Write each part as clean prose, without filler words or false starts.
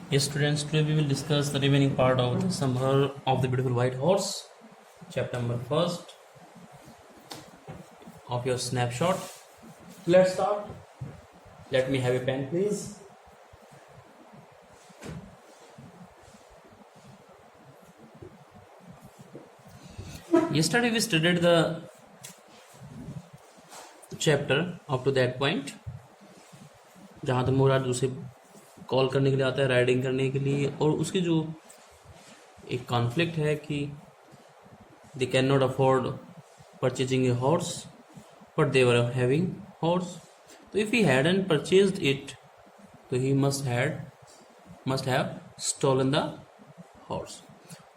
Yes, students, today we will discuss the remaining part of the Summer of the Beautiful White Horse, chapter number first of your snapshot. Let's start. Let me have a pen, please. Yesterday we studied the chapter up to that point, जहाँ तक मुराद उसे call करने के लिए आता है, riding करने के लिए, और उसकी जो एक कॉन्फ्लिक्ट है कि they can not afford purchasing a horse but they were having horse. तो if he hadn't purchased it तो he must have stolen the horse.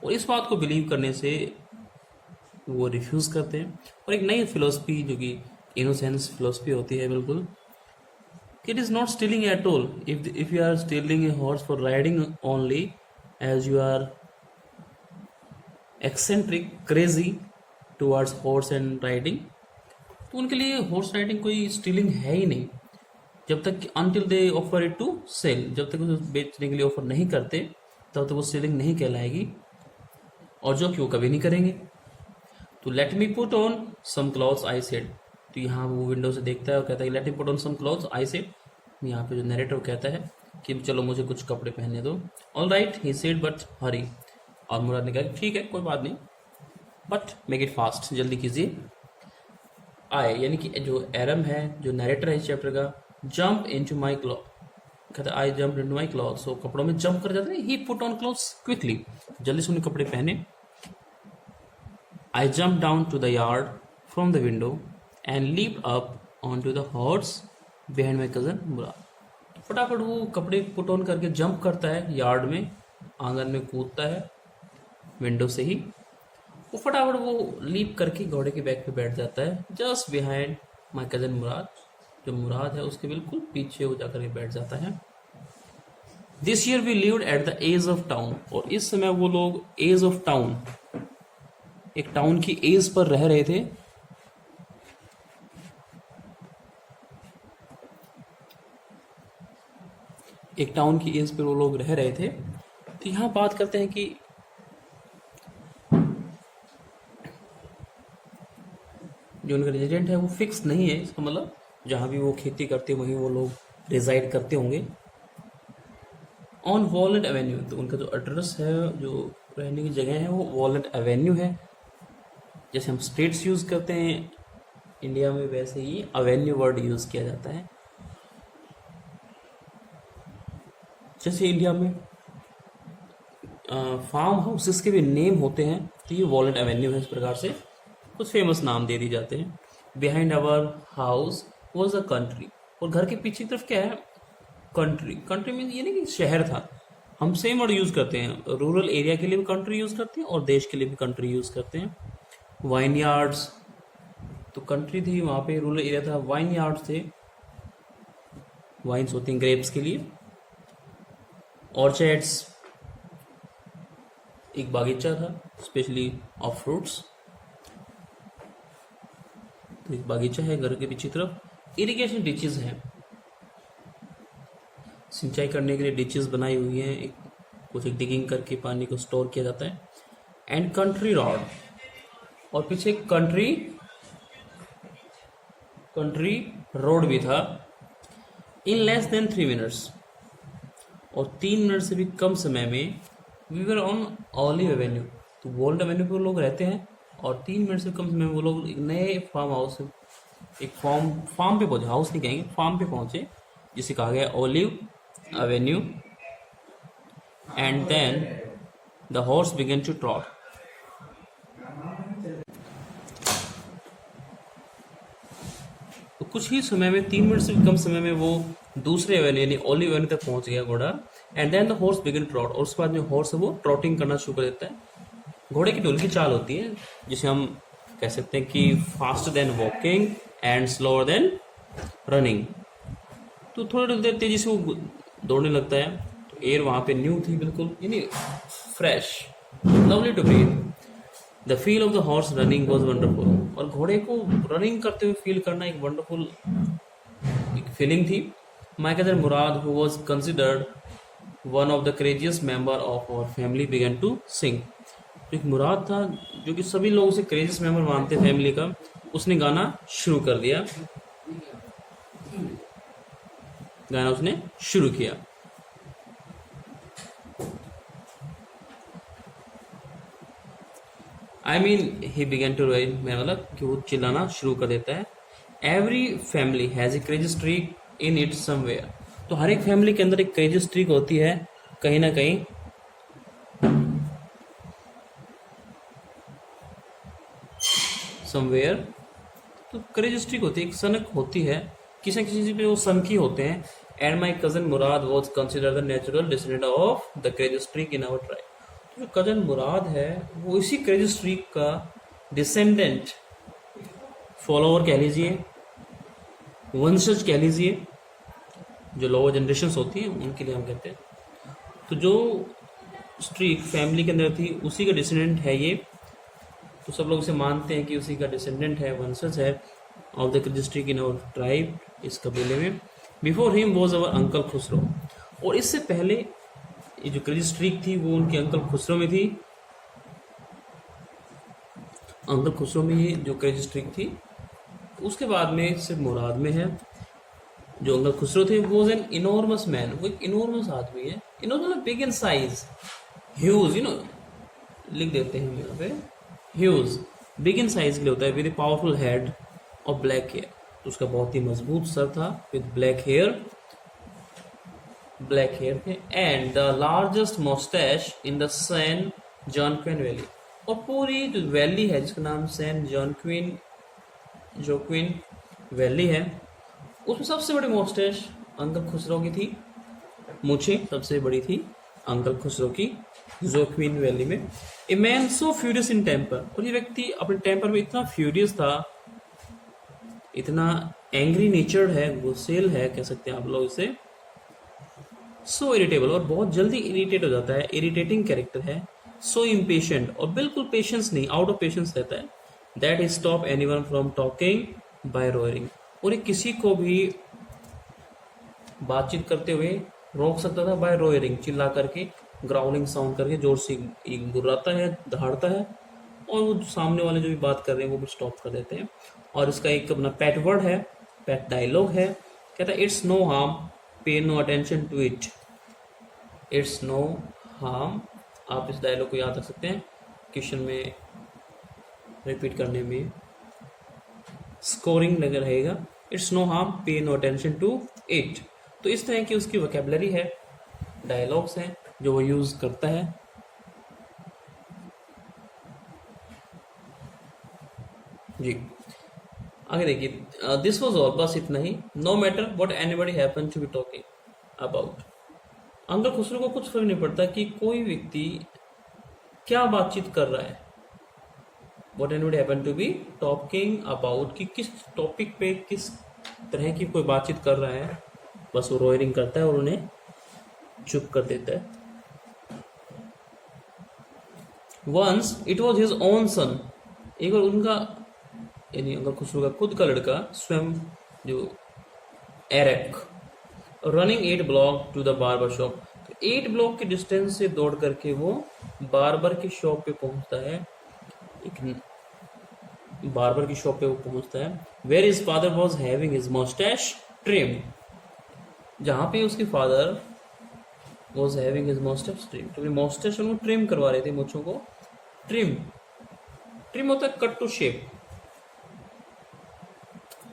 और इस बात को बिलीव करने से वो रिफ्यूज करते हैं. और एक नई फिलोसफी जो कि इनोसेंस फिलोसफी होती है, बिल्कुल, it is not stealing at all. If you are stealing a horse for riding only, as you are eccentric, crazy towards horse and riding, तो उनके लिए हॉर्स राइडिंग कोई स्टीलिंग है ही नहीं. जब तक until they offer it to sell, जब तक उसे बेचने के लिए ऑफर नहीं करते तब तक वो स्टीलिंग नहीं कहलाएगी, और जो कि वो कभी नहीं करेंगे. तो let me put on some clothes I said. तो यहाँ वो विंडो से देखता है और कहता है let me put on some clothes I said. यहाँ पे जो नरेटर कहता है कि चलो मुझे कुछ कपड़े पहनने दो. All right he said but hurry. और मुराद ने कहा ठीक है कोई बात नहीं, बट मेक इट फास्ट, जल्दी कीजिए. आए यानी कि जो एरम है, जो नरेटर है इस चैप्टर का, जंप इनटू माय क्लॉथ. कहता है I jump into my cloth. So कपड़ों में जंप कर जाता है. He put on clothes quickly, जल्दी से उन्हें कपड़े पहने. I jump down to the yard from the window and leap up on to the horse behind my cousin Mourad. फटाफट वो कपड़े पुट ऑन करके जंप करता है यार्ड में, आंगन में कूदता है विंडो से ही. वो फटाफट वो लीप करके घोड़े के बैक पे बैठ जाता है, जस्ट बिहाइंड माई कजन मुराद. जो मुराद है उसके बिल्कुल पीछे हो जाकर के बैठ जाता है. This year we lived at the edge of town. और इस समय वो लोग एज ऑफ टाउन, एक टाउन की एज पर रह रहे थे. एक टाउन की एज पर वो लोग रह रहे थे. तो यहाँ बात करते हैं कि जो उनका रेजिडेंट है वो फिक्स नहीं है. इसका मतलब जहाँ भी वो खेती करते वहीं वो लोग रिजाइड करते होंगे. On walnut Avenue. तो उनका जो एड्रेस है, जो रहने की जगह है, वो वॉलनट एवेन्यू है. जैसे हम स्टेट्स यूज़ करते हैं इंडिया में, वैसे ही एवेन्यू वर्ड यूज़ किया जाता है. जैसे इंडिया में फार्म हाउसेस के भी नेम होते हैं, तो ये वॉलनट एवेन्यू है. इस प्रकार से कुछ फेमस नाम दे दिए जाते हैं. Behind our house was a country. और घर के पीछे की तरफ क्या है? कंट्री. कंट्री मीन्स ये नहीं कि शहर था. हम सेम वर्ड यूज़ करते हैं, रूरल एरिया के लिए भी कंट्री यूज़ करते हैं और देश के लिए भी कंट्री यूज़ करते हैं. वाइन यार्ड्स, तो कंट्री थी वहाँ पे, रूरल एरिया था. वाइन यार्ड्स थे, वाइन्स होती हैं ग्रेप्स के लिए. ऑर्चर्ड्स, एक बागीचा था स्पेशली ऑफ फ्रूट्स. तो एक बागीचा है घर के पीछे तरफ. इरिगेशन डिचेस हैं, सिंचाई करने के लिए डिचेस बनाई हुई हैं. एक डिगिंग करके पानी को स्टोर किया जाता है. एंड कंट्री रोड, और पीछे कंट्री रोड भी था. इन लेस देन 3 मिनट्स, और 3 मिनट से भी कम समय में we were on Olive Avenue. तो वॉल्ट एवेन्यू पर लोग रहते हैं, और 3 मिनट से कम समय में वो लोग एक नए फार्म हाउस, एक फार्म पे पहुंचे. हाउस नहीं कहेंगे, फार्म पे पहुंचे, जिसे कहा गया Olive Avenue. And then the horse began to trot. तो कुछ ही समय में, 3 मिनट से भी कम समय में, वो दूसरे एवेन्यू यानी ऑलिव एवेन्यू तक पहुंच गया घोड़ा. And then the horse began trot. और उसके बाद जो हॉर्स है वो ट्रॉटिंग करना शुरू कर देता है. घोड़े की ढोल की चाल होती है, जिसे हम कह सकते हैं कि faster than walking and slower then running. तो थोड़ी देर तेजी से वो दौड़ने लगता है. तो एयर वहाँ पे न्यू थी बिल्कुल, यानी fresh, lovely to breathe. The feel of the horse running was wonderful. और घोड़े को रनिंग करते हुए फील करना एक वंडरफुल एक फीलिंग थी. My cousin Mourad, who was considered one of the craziest member of our family began to sing. एक मुराद था जो कि सभी लोग उसे क्रेजियस्ट मेंबर मानते फैमिली का, उसने गाना शुरू कर दिया, गाना उसने शुरू किया। I mean he began to write, मेरा मतलब कि वो चिल्लाना शुरू कर देता है। Every family has a crazy streak in it somewhere. तो हर एक फैमिली के अंदर एक क्रेजी स्ट्रीक होती है कहीं ना कहीं। समवेयर, तो क्रेजी स्ट्रीक होती है, एक सनक होती है, किसी न किसी चीज पे वो सनकी होते हैं। And my cousin Mourad was consider the natural descendant of the crazy streak in our tribe. जो कजन मुराद है वो इसी क्रेजी स्ट्रीक का डिसेंडेंट, फॉलोअर कह लीजिए, वंशज कह लीजिए, जो लोअर जनरेशन होती हैं उनके लिए हम कहते हैं। तो जो स्ट्रीक फैमिली के अंदर थी उसी का डिसेंडेंट है ये, तो सब लोग इसे मानते हैं कि उसी का डिसेंडेंट है, वंशज है of the crazy streak in our tribe, इस कबीले में। Before him was our uncle Khosrove, और इससे पहले ये जो क्रेजी स्ट्रीक थी वो उनके अंकल खुसरो में थी। अंकल खुसरो में ये जो क्रेजी स्ट्रीक थी, उसके बाद में सिर्फ मुराद में है। जो अंकल खुसरो थे वो एन इनॉर्मस मैन, वो एक इनॉर्मस आदमी है। Enormous big in size, huge, लिख देते हैं यहाँ पे, ह्यूज बिग इन साइज के लिए होता है, विद ए पावरफुल हेड और ब्लैक हेयर। तो उसका बहुत ही मजबूत सर था विद ब्लैक हेयर थे, and the largest moustache in the San Joaquin valley. और पूरी जो वैली है जिसका नाम सैन जोक्विन वैली है, उसमें सबसे बड़ी मोस्टैच अंकल खुसरो की थी। मूछें सबसे बड़ी थी अंकल खुसरो की जोक्विन वैली में। A man so furious in temper, और ये व्यक्ति अपने टेम्पर में इतना फ्यूरियस था, इतना एंग्री नेचर्ड है, गुस्सेल है कह सकते हैं आप लोग इसे। सो इरिटेबल, और बहुत जल्दी इरिटेट हो जाता है, इरिटेटिंग कैरेक्टर है। सो इम्पेशेंट, और बिल्कुल पेशेंस नहीं, आउट ऑफ पेशेंस रहता है। That is stop anyone from talking by roaring, और ये किसी को भी बातचीत करते हुए रोक सकता था बाय रोयरिंग, चिल्ला करके, ग्राउलिंग साउंड करके, जोर से गुर्राता है, दहाड़ता है, और वो सामने वाले जो भी बात कर रहे हैं वो भी स्टॉप कर देते हैं। और इसका एक अपना पेट वर्ड है, पेट डायलॉग है, कहता है it's no harm, pay no attention to it. It's no harm, आप इस डायलॉग को याद रख सकते हैं, क्वेश्चन में रिपीट करने में स्कोरिंग लगा रहेगा। It's no harm, pay no attention to it. तो इस तरह की उसकी वोकैबुलरी है, डायलॉग्स हैं जो वो यूज करता है। जी आगे देखिए, दिस वॉज ऑल, बस इतना ही। No matter what anybody happen to be talking about. Uncle Khosrove को कुछ फर्क नहीं पड़ता कि कोई व्यक्ति क्या बातचीत कर रहा है। What anybody happen to be talking about, कि किस टॉपिक पे किस तरह की कोई बातचीत कर रहा है, बस वो रोयरिंग करता है और उन्हें चुप कर देता है। Once it was his own son, एक बार उनका यानी अंकल खुसरो का खुद का लड़का स्वयं, जो Eric, running 8 block to the barber shop. 8 block के डिस्टेंस से दौड़ करके वो बार्बर की शॉप पे पहुंचता है, एक बार्बर की शॉप पे वो पहुंचता है। Where his father was having his moustache trim, जहां पे उसके father was having his moustache trim, तो मोस्टैच उनको ट्रिम करवा रहे थे, मूंछों को ट्रिम। ट्रिम होता है कट टू शेप,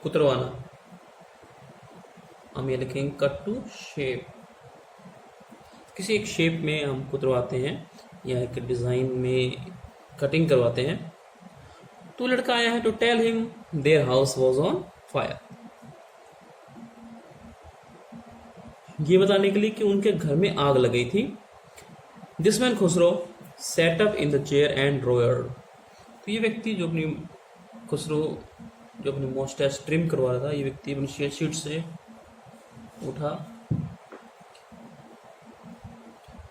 कुतरवाना। हम ये लिखेंगे कट टू शेप, किसी एक शेप में हम कुतरवाते हैं या एक डिजाइन में कटिंग करवाते हैं। तो लड़का आया है to tell him their house was on fire, ये बताने के लिए कि उनके घर में आग लगी थी। This man Khosrove set up in the chair and roar, तो ये व्यक्ति जो अपनी खुसरो जो अपनी मोस्टैच ट्रिम करवा रहा था, ये व्यक्ति अपनी सीट से उठा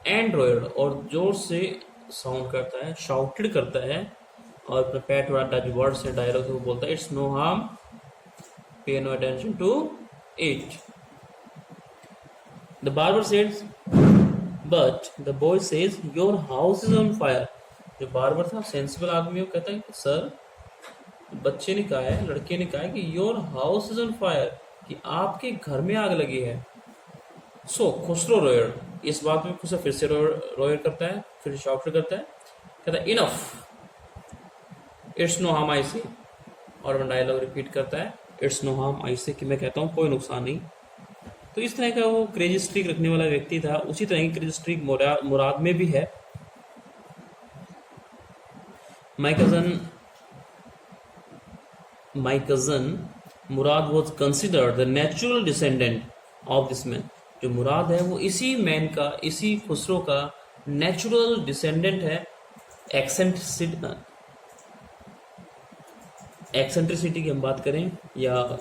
एंड रोयर, और जोर से साउंड करता है, शाउटेड करता है, और अपने पैट वाला जो वर्ड्स है डायलॉग वो बोलता है it's no harm, pay no attention to it. The barber said but the boy says your house is on fire. जो बार्बर था सेंसिबल आदमी, वो कहता है कि सर, बच्चे ने कहा है, लड़के ने कहा है कि your house is on fire, कि आपके घर में आग लगी है। सो खुसरो रोयर, इस बात में खुसरो फिर से रोयर करता है, फिर शॉफ्ट करता है, कहता है enough, it's no harm I say. और वो डायलॉग रिपीट करता है, इट्स नो हार्म आई से, कि मैं कहता हूँ कोई नुकसान नहीं। तो इस तरह का वो क्रेजी स्ट्रीक रखने वाला व्यक्ति था। उसी तरह की क्रेजी स्ट्रीक मुराद में भी है। माई cousin Mourad was considered the natural descendant of this man. जो मुराद है वो इसी मैन का, इसी खुसरो का नेचुरल डिसेंडेंट है। एक्सेंट्रिसिटी की हम बात करें, या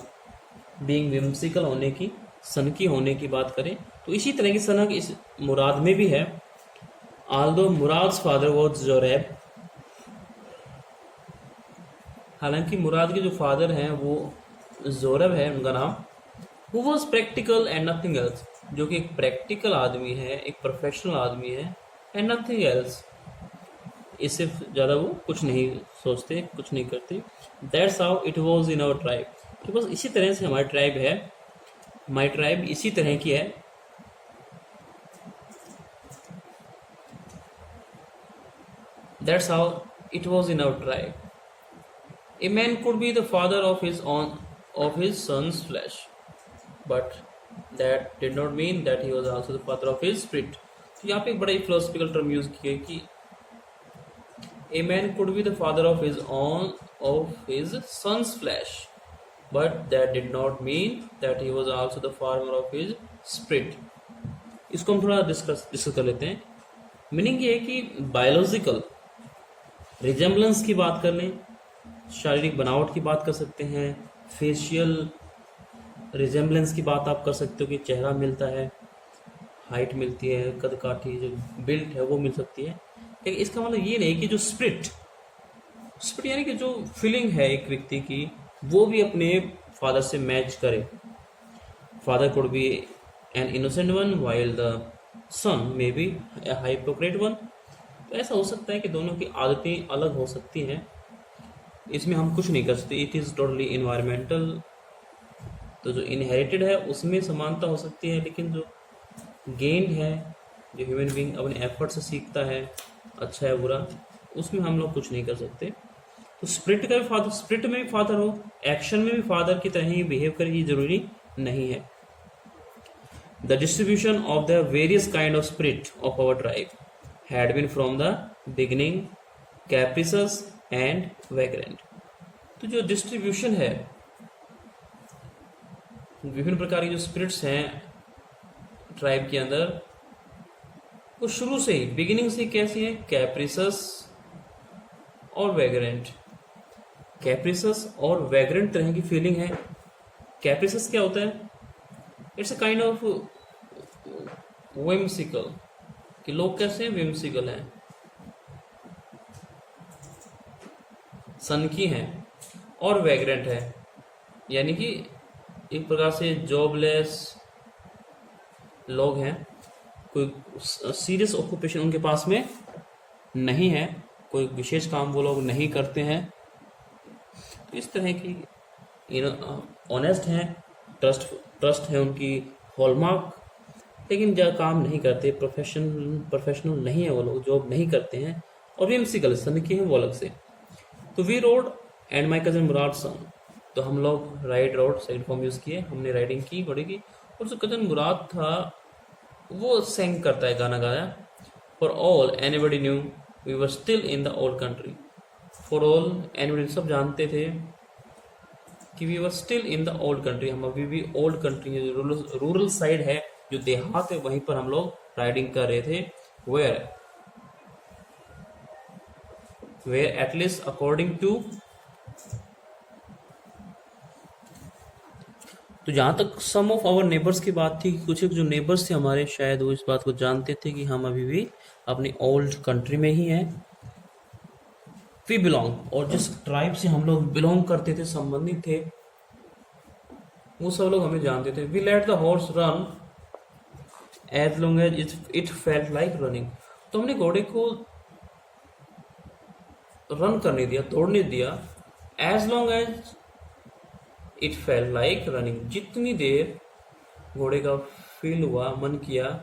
बीइंग विम्सिकल होने की, सनकी होने की बात करें, तो इसी तरह की सनक इस मुराद में भी है। आल्दो मुराद्स फादर वॉज जोरैब, हालांकि मुराद के जो फादर हैं वो जोरब है उनका नाम। Who was practical and nothing else, जो कि एक प्रैक्टिकल आदमी है, एक प्रोफेशनल आदमी है, एंड नथिंग एल्स, इससे ज़्यादा वो कुछ नहीं सोचते, कुछ नहीं करते। That's how it was in our tribe, कि बस इसी तरह से हमारी ट्राइब है, माई ट्राइब इसी तरह की है। That's how it was in our tribe. A man could be the father of his son's flesh, but that did not mean that he was also the father of his spirit. तो यहाँ पे एक बड़ा ही philosophical term use किया है कि a man could be the father of his son's flesh, but that did not mean that he was also the father of his spirit. इसको हम थोड़ा डिस्कस कर लेते हैं। मीनिंग ये है कि बायोलॉजिकल रिजेम्बलेंस की बात कर लें, शारीरिक बनावट की बात कर सकते हैं, फेशियल रिजेम्बलेंस की बात आप कर सकते हो कि चेहरा मिलता है, हाइट मिलती है, कद काठी जो बिल्ट है वो मिल सकती है। लेकिन इसका मतलब ये नहीं कि जो स्पिरिट यानी कि जो फीलिंग है एक व्यक्ति की, वो भी अपने फादर से मैच करे। Father could be an innocent one while the son may be a hypocrite one. तो ऐसा हो सकता है कि दोनों की आदतें अलग हो सकती हैं, इसमें हम कुछ नहीं कर सकते। It is totally environmental. तो जो इनहेरिटेड है उसमें समानता हो सकती है, लेकिन जो गेन्ड है, जो ह्यूमन बीइंग अपने एफर्ट से सीखता है, अच्छा है बुरा, उसमें हम लोग कुछ नहीं कर सकते। तो स्पिरिट का भी फादर, स्पिरिट में भी फादर हो, एक्शन में भी फादर की तरह ही बिहेव करे, ये जरूरी नहीं है। The distribution of the various kind of spirit of our tribe had been from the beginning capricious and vagrant. तो जो डिस्ट्रीब्यूशन है, विभिन्न प्रकार की जो स्पिरिट्स हैं ट्राइब के अंदर, वो शुरू से ही, बिगिनिंग से कैसी है, कैप्रिसस और वैग्रेंट। कैप्रिसस और वैग्रेंट तरह की फीलिंग है। कैप्रिसस क्या होता है? It's a kind of whimsical, कि लोग कैसे हैं, whimsical हैं, सनकी हैं। और वैग्रेंट है, यानी कि एक प्रकार से जॉबलेस लोग हैं, कोई सीरियस ऑक्यूपेशन उनके पास में नहीं है, कोई विशेष काम वो लोग नहीं करते हैं। तो इस तरह की ऑनेस्ट हैं, ट्रस्ट है उनकी हॉलमार्क, लेकिन जब काम नहीं करते, प्रोफेशनल नहीं है वो लोग, जॉब नहीं करते हैं, और whimsical सनकी हैं वो अलग से। तो we rode and my cousin Mourad sang, तो हम लोग ride rode second form use किए, हमने राइडिंग की बड़ी की। और जो कजन मुराद था वो सेंग करता है, गाना गाया। For all anybody knew we were still in the old country. For all anybody, सब जानते थे कि we were still in the old country, हम अभी भी ओल्ड कंट्री, जो रूरल साइड है, जो देहात है, वहीं पर हम लोग राइडिंग कर रहे थे। वेयर एटलीस्ट अकॉर्डिंग टू, तो जहाँ तक सम ऑफ आवर नेबर्स की बात थी, कुछ एक जो नेबर्स थे हमारे, शायद वो इस बात को जानते थे कि हम अभी भी अपनी ओल्ड कंट्री में ही हैं। वी बिलोंग, और जिस ट्राइब से हम लोग बिलोंग करते थे, संबंधित थे, वो सब लोग हमें जानते थे। We let the horse run as long as it felt like running. तो हमने घोड़े को रन करने दिया, दौड़ने दिया, as long as it felt like running, जितनी देर घोड़े का फील हुआ, मन किया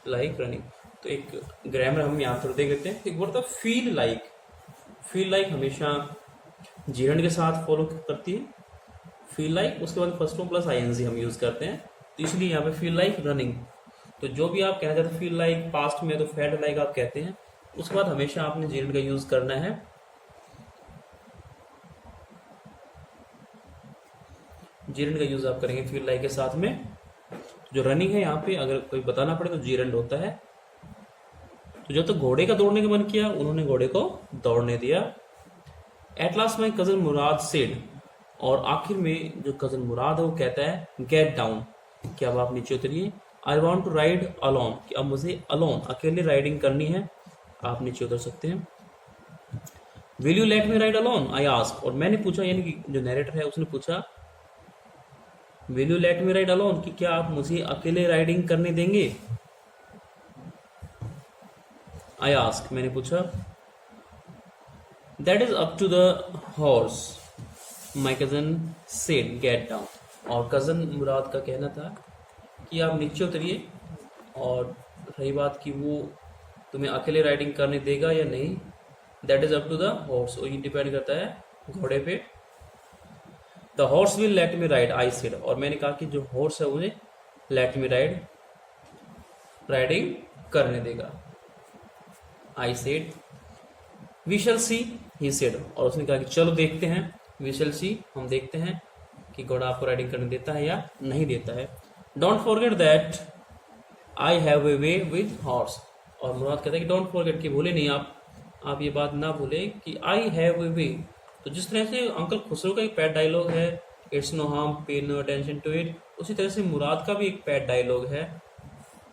लाइक रनिंग। तो एक ग्रामर हम यहाँ पर देख लेते हैं। एक वर्ड था फील लाइक। फील लाइक हमेशा जीरंड के साथ फॉलो करती है, फील लाइक, उसके बाद फर्स्ट फॉर्म प्लस आईएनजी हम यूज करते हैं, तो इसलिए यहाँ पे फील लाइक रनिंग। तो जो भी आप कहना चाहते हैं फील लाइक, पास्ट में तो फेल्ट लाइक आप कहते हैं, उसके बाद हमेशा आपने जीरंड का यूज करना है। जीरंड का यूज आप करेंगे फील लाइक के साथ में। जो रनिंग है यहाँ पे अगर कोई बताना पड़े तो जीरंड होता है। तो जब तक घोड़े का दौड़ने का मन किया, उन्होंने घोड़े को दौड़ने दिया। At last my cousin Murad said, और आखिर में जो कजन मुराद है वो कहता है गेट डाउन, कि अब आप नीचे उतरिए। I want to ride alone, कि अब मुझे अलोन अकेले राइडिंग करनी है, आप नीचे उतर सकते हैं। Will you let me ride alone, I ask, और मैंने पूछा, यानी कि जो नरेटर है उसने पूछा will you let me ride alone, कि क्या आप मुझे अकेले राइडिंग करने देंगे। आई आस्क, मैंने पूछा। That is up to the horse, my cousin said get down, और कजन मुराद का कहना था कि आप नीचे उतरिए, और रही बात कि वो तुम्हें अकेले राइडिंग करने देगा या नहीं, that is up to the horse, और ये डिपेंड करता है घोड़े पे। The horse will let me ride, I said, और मैंने कहा कि जो हॉर्स है मुझे लेट मी राइडिंग करने देगा। I said we shall see, he said, और उसने कहा कि चलो देखते हैं, वी शैल सी, हम देखते हैं कि घोड़ा आपको राइडिंग करने देता है या नहीं देता है। Don't forget that I have a way with horse, और मुराद कहता है कि डोंट फॉरगेट, कि भूले नहीं आप ये बात ना भूले कि आई हैव ए वे। तो जिस तरह से अंकल खुसरो का एक पैड डायलॉग है, it's no harm pay no attention to it, उसी तरह से मुराद का भी एक पैड डायलॉग है,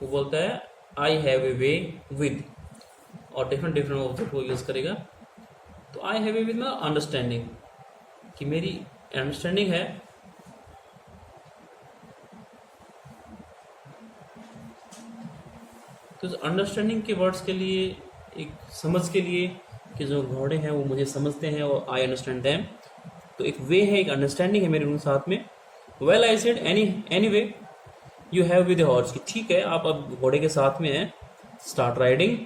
वो बोलता है I have a way with, और डिफरेंट ऑब्जेक्ट वो यूज करेगा। तो आई हैव ए विद मतलब अंडरस्टैंडिंग, कि मेरी अंडरस्टैंडिंग है। तो अंडरस्टैंडिंग के वर्ड्स के लिए, एक समझ के लिए, कि जो घोड़े हैं वो मुझे समझते हैं, और आई अंडरस्टैंड देम, तो एक वे है, एक अंडरस्टैंडिंग है मेरे उनके साथ में। Well I said any way you have with horse, कि ठीक है आप अब घोड़े के साथ में हैं, start riding.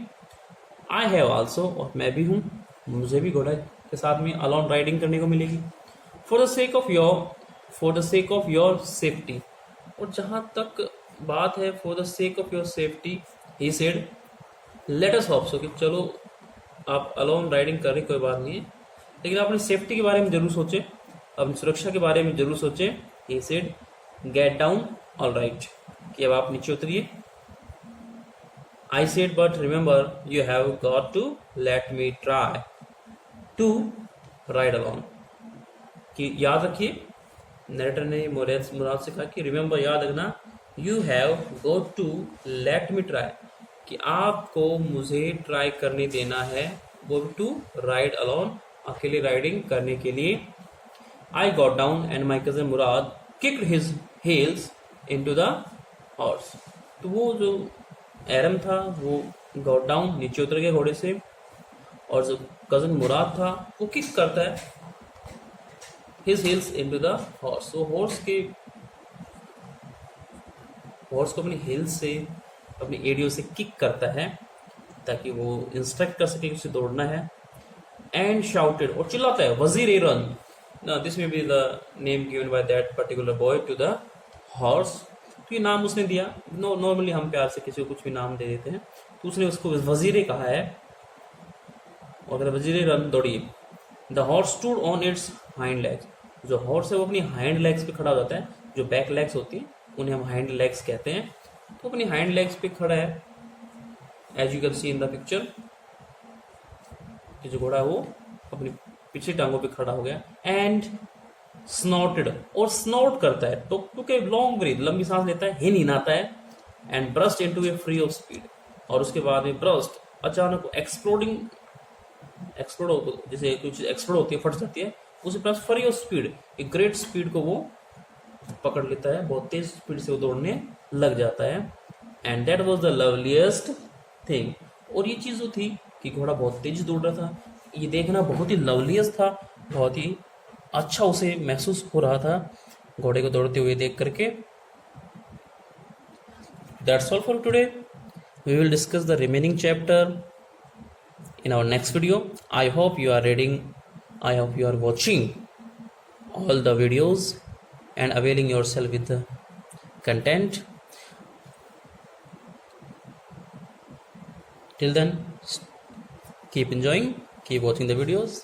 I have also, और मैं भी हूँ, मुझे भी घोड़े के साथ में अलोन राइडिंग करने को मिलेगी। For the sake of your safety, और जहाँ तक बात है for the sake of your safety, he said let us hope so, कि चलो आप अलोन राइडिंग करें कोई बात नहीं है, लेकिन आप अपनी सेफ्टी के बारे में जरूर सोचें, अपनी सुरक्षा के बारे में जरूर सोचें। He said get down all right, कि अब आप नीचे उतरिए। I said but remember you have got to let me try to ride alone, कि याद रखिए, नरेटर ने मुराद से कहा कि रिमेंबर, याद रखना, you have got to let me try, कि आपको मुझे ट्राई करने देना है, वो टू राइड अलोन, अकेले राइडिंग करने के लिए। I got down and my cousin Mourad kicked his heels into the horse, तो वो जो एरम था वो गॉट डाउन, नीचे उतर गया घोड़े से, और जो कजन मुराद था वो किक करता है his heels into the horse, वो हॉर्स को अपनी हिल्स से, अपनी एडियो से किक करता है, ताकि वो इंस्ट्रक्ट कर सके उसे दौड़ना है। एंड शाउटेड, और चिल्लाता है, Vazire run, this may be the name given by that particular boy to the horse, तो ये नाम उसने दिया। नॉर्मली हम प्यार से किसी को कुछ भी नाम दे देते हैं, तो उसने उसको वजीर कहा है, और वजीर रन, दौड़िए। The horse stood on its hind legs, जो हॉर्स है वो अपनी हाइंड लेग्स पे खड़ा हो जाता है, जो बैक लेग्स होती है उन्हें हम हाइंड लेग्स कहते हैं, तो अपनी हाइंड लेग्स पे खड़ा है, as you can see in the picture, कि जो घोड़ा है वो अपनी पिछली टांगों पे खड़ा हो गया। एंड स्नॉटेड, और स्नॉट करता है, टुक ए लॉन्ग ब्रीथ, लंबी सांस लेता है, हिन हिनाता है। And burst into A free of speed, और उसके बाद में ब्रस्ट, अचानक एक्सप्लोड हो, जैसे कुछ एक्सप्लोड होती है, फट जाती है, उसी प्लस फ्री ऑफ स्पीड, एक ग्रेट स्पीड को वो पकड़ लेता है, बहुत तेज स्पीड से वो दौड़ने लग जाता है। And that was the loveliest thing. और ये चीज़ जो थी कि घोड़ा बहुत तेज दौड़ रहा था, ये देखना बहुत ही लवलीस्ट था, बहुत ही अच्छा उसे महसूस हो रहा था घोड़े को दौड़ते हुए देख करके। That's all for today. We will discuss the remaining chapter in our next video. I hope you are reading, I hope you are watching all the videos and availing yourself with the content. Till then, keep enjoying, keep watching the videos,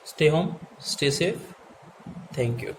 stay home, stay safe. Thank you.